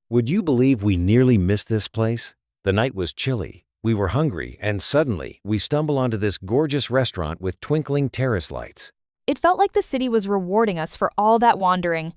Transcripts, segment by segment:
Would you believe we nearly missed this place? The night was chilly, we were hungry, and suddenly we stumble onto this gorgeous restaurant with twinkling terrace lights. It felt like the city was rewarding us for all that wandering.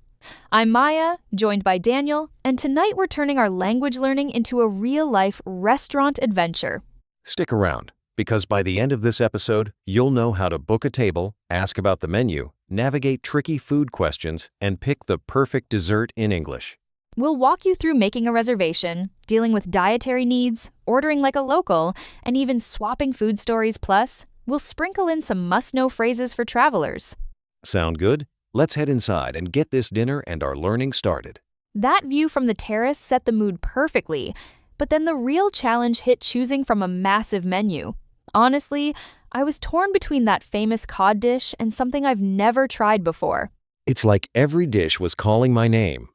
I'm Maya, joined by Daniel, and tonight we're turning our language learning into a real-life restaurant adventure. Stick around, because by the end of this episode, you'll know how to book a table, ask about the menu, navigate tricky food questions, and pick the perfect dessert in English. We'll walk you through making a reservation, dealing with dietary needs, ordering like a local, and even swapping food stories. Plus, we'll sprinkle in some must-know phrases for travelers. Sound good? Let's head inside and get this dinner and our learning started. That view from the terrace set the mood perfectly, but then the real challenge hit choosing from a massive menu. Honestly, I was torn between that famous cod dish and something I've never tried before. It's like every dish was calling my name.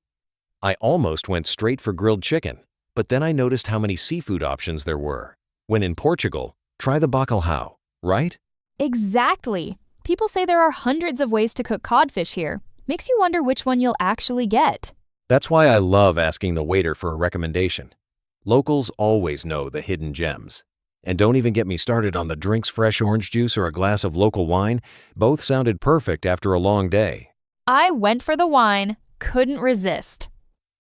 I almost went straight for grilled chicken, but then I noticed how many seafood options there were. When in Portugal, try the bacalhau, right? Exactly. People say there are hundreds of ways to cook codfish here. Makes you wonder which one you'll actually get. That's why I love asking the waiter for a recommendation. Locals always know the hidden gems. And don't even get me started on the drinks, fresh orange juice or a glass of local wine. Both sounded perfect after a long day. I went for the wine, couldn't resist.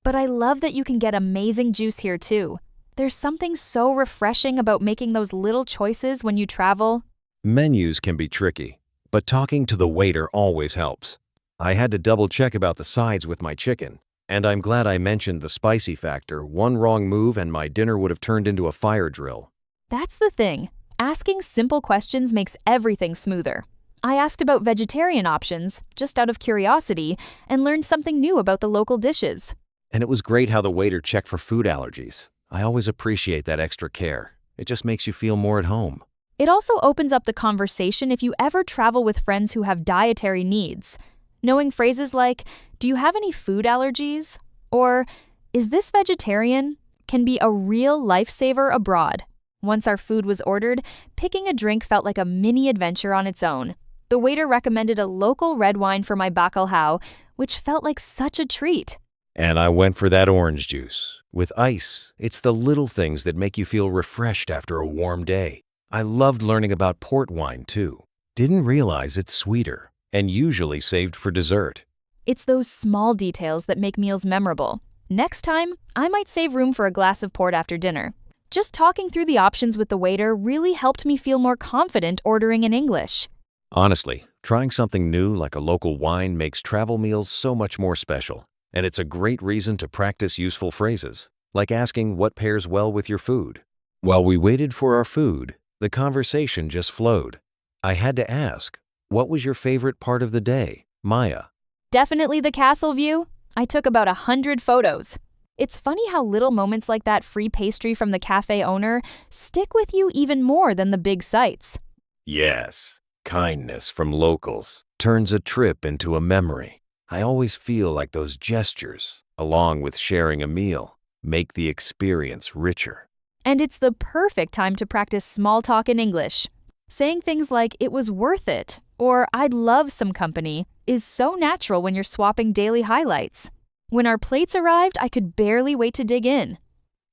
But I love that you can get amazing juice here too. There's something so refreshing about making those little choices when you travel. Menus can be tricky, but talking to the waiter always helps. I had to double check about the sides with my chicken, and I'm glad I mentioned the spicy factor. One wrong move and my dinner would have turned into a fire drill. That's the thing. Asking simple questions makes everything smoother. I asked about vegetarian options, just out of curiosity, and learned something new about the local dishes. And it was great how the waiter checked for food allergies. I always appreciate that extra care. It just makes you feel more at home. It also opens up the conversation if you ever travel with friends who have dietary needs. Knowing phrases like, "Do you have any food allergies?" or "Is this vegetarian?" can be a real lifesaver abroad. Once our food was ordered, picking a drink felt like a mini adventure on its own. The waiter recommended a local red wine for my bacalhau, which felt like such a treat. And I went for that orange juice. With ice, it's the little things that make you feel refreshed after a warm day. I loved learning about port wine too. Didn't realize it's sweeter and usually saved for dessert. It's those small details that make meals memorable. Next time, I might save room for a glass of port after dinner. Just talking through the options with the waiter really helped me feel more confident ordering in English. Honestly, trying something new like a local wine makes travel meals so much more special. And it's a great reason to practice useful phrases, like asking what pairs well with your food. While we waited for our food, the conversation just flowed. I had to ask, what was your favorite part of the day, Maya? Definitely the castle view. I took about 100 photos. It's funny how little moments like that free pastry from the cafe owner stick with you even more than the big sights. Yes, kindness from locals turns a trip into a memory. I always feel like those gestures, along with sharing a meal, make the experience richer. And it's the perfect time to practice small talk in English. Saying things like, "It was worth it," or "I'd love some company," is so natural when you're swapping daily highlights. When our plates arrived, I could barely wait to dig in.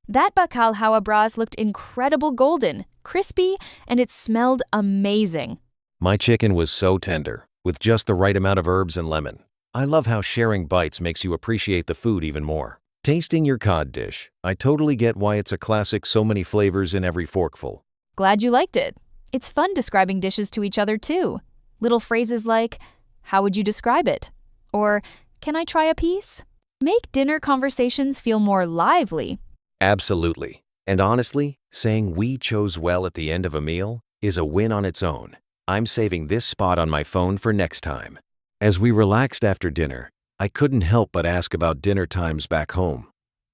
That bacalhau abras looked incredible golden, crispy, and it smelled amazing. My chicken was so tender, with just the right amount of herbs and lemon. I love how sharing bites makes you appreciate the food even more. Tasting your cod dish, I totally get why it's a classic, so many flavors in every forkful. Glad you liked it. It's fun describing dishes to each other too. Little phrases like, "How would you describe it?" or "Can I try a piece?" make dinner conversations feel more lively. Absolutely. And honestly, saying we chose well at the end of a meal is a win on its own. I'm saving this spot on my phone for next time. As we relaxed after dinner, I couldn't help but ask about dinner times back home.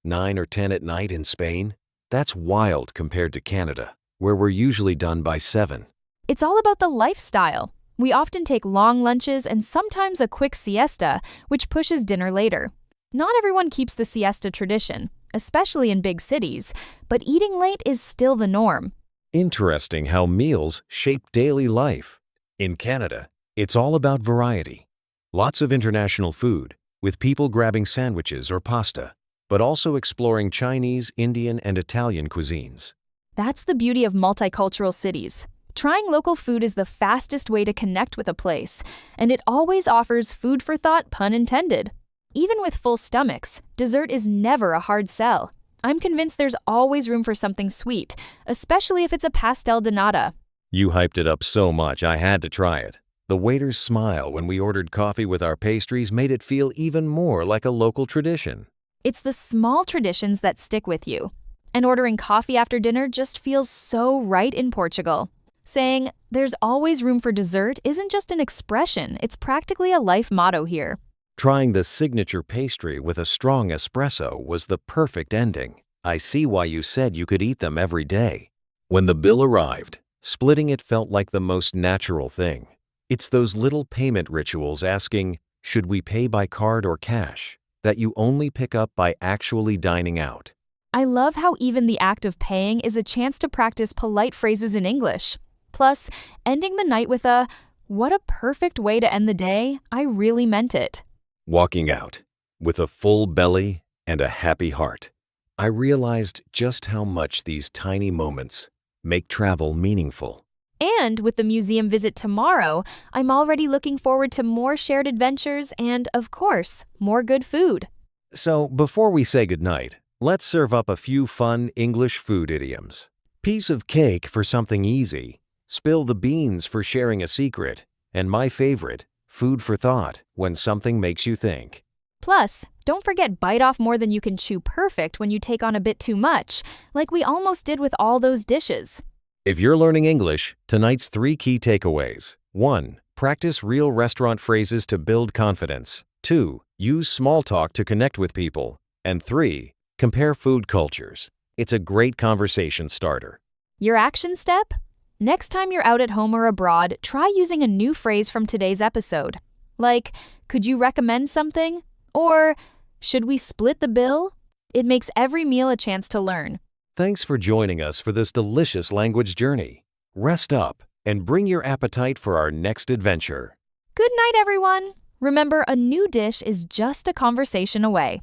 9 or 10 at night in Spain? That's wild compared to Canada, where we're usually done by 7. It's all about the lifestyle. We often take long lunches and sometimes a quick siesta, which pushes dinner later. Not everyone keeps the siesta tradition, especially in big cities, but eating late is still the norm. Interesting how meals shape daily life. In Canada, it's all about variety. Lots of international food, with people grabbing sandwiches or pasta. but also exploring Chinese, Indian, and Italian cuisines. That's the beauty of multicultural cities. Trying local food is the fastest way to connect with a place, and it always offers food for thought, pun intended. Even with full stomachs, dessert is never a hard sell. I'm convinced there's always room for something sweet, especially if it's a pastel de nata. You hyped it up so much I had to try it. The waiter's smile when we ordered coffee with our pastries made it feel even more like a local tradition. It's the small traditions that stick with you. And ordering coffee after dinner just feels so right in Portugal. Saying, "There's always room for dessert" isn't just an expression, it's practically a life motto here. Trying the signature pastry with a strong espresso was the perfect ending. I see why you said you could eat them every day. When the bill arrived, splitting it felt like the most natural thing. It's those little payment rituals asking, should we pay by card or cash, that you only pick up by actually dining out. I love how even the act of paying is a chance to practice polite phrases in English. Plus, ending the night with a, "What a perfect way to end the day, I really meant it." Walking out with a full belly and a happy heart, I realized just how much these tiny moments make travel meaningful. And with the museum visit tomorrow, I'm already looking forward to more shared adventures and, of course, more good food. So before we say goodnight, let's serve up a few fun English food idioms. Piece of cake for something easy, spill the beans for sharing a secret, and my favorite, food for thought when something makes you think. Plus, don't forget bite off more than you can chew perfect when you take on a bit too much, like we almost did with all those dishes. If you're learning English, tonight's 3 key takeaways. 1. Practice real restaurant phrases to build confidence. 2. Use small talk to connect with people. And 3. Compare food cultures. It's a great conversation starter. Your action step? Next time you're out at home or abroad, try using a new phrase from today's episode. Like, "Could you recommend something?" Or, "Should we split the bill?" It makes every meal a chance to learn. Thanks for joining us for this delicious language journey. Rest up and bring your appetite for our next adventure. Good night, everyone. Remember, a new dish is just a conversation away.